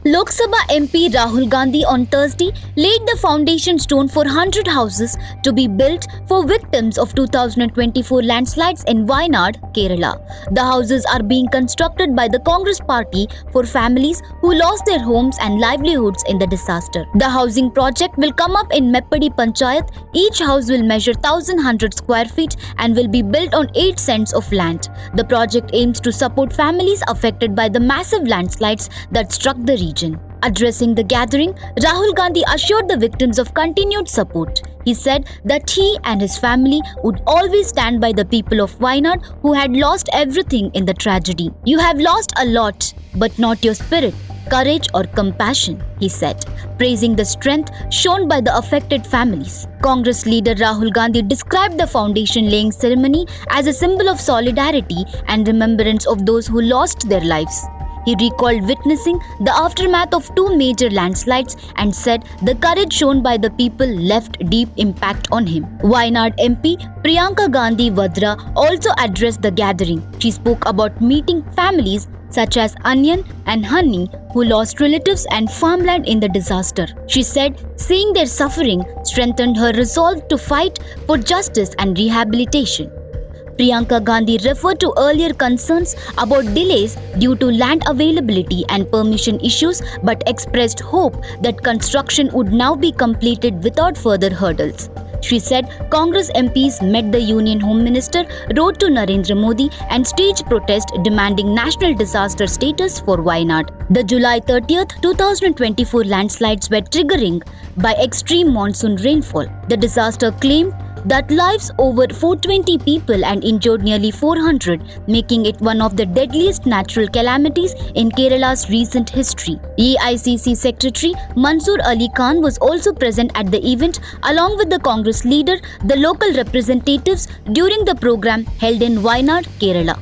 Lok Sabha MP Rahul Gandhi on Thursday laid the foundation stone for 100 houses to be built for victims of 2024 landslides in Wayanad, Kerala. The houses are being constructed by the Congress party for families who lost their homes and livelihoods in the disaster. The housing project will come up in Meppadi panchayat. Each house will measure 1,100 square feet and will be built on 8 cents of land. The project aims to support families affected by the massive landslides that struck the region. Addressing the gathering, Rahul Gandhi assured the victims of continued support. He said that he and his family would always stand by the people of Wayanad who had lost everything in the tragedy. "You have lost a lot, but not your spirit, courage or compassion," he said, praising the strength shown by the affected families. Congress leader Rahul Gandhi described the foundation laying ceremony as a symbol of solidarity and remembrance of those who lost their lives. He recalled witnessing the aftermath of 2 major landslides and said the courage shown by the people left deep impact on him. Wayanad MP Priyanka Gandhi Vadra also addressed the gathering. She spoke about meeting families such as Anyan and Honey who lost relatives and farmland in the disaster. She said seeing their suffering strengthened her resolve to fight for justice and rehabilitation. Priyanka Gandhi referred to earlier concerns about delays due to land availability and permission issues but expressed hope that construction would now be completed without further hurdles. She said Congress MPs met the Union Home Minister, wrote to Narendra Modi and staged protest demanding national disaster status for Wayanad. The July 30th, 2024 landslides were triggering by extreme monsoon rainfall. The disaster claimed that lives over 420 people and injured nearly 400, making it one of the deadliest natural calamities in Kerala's recent history. AICC Secretary Mansoor Ali Khan was also present at the event along with the Congress leader, the local representatives during the program held in Wayanad, Kerala.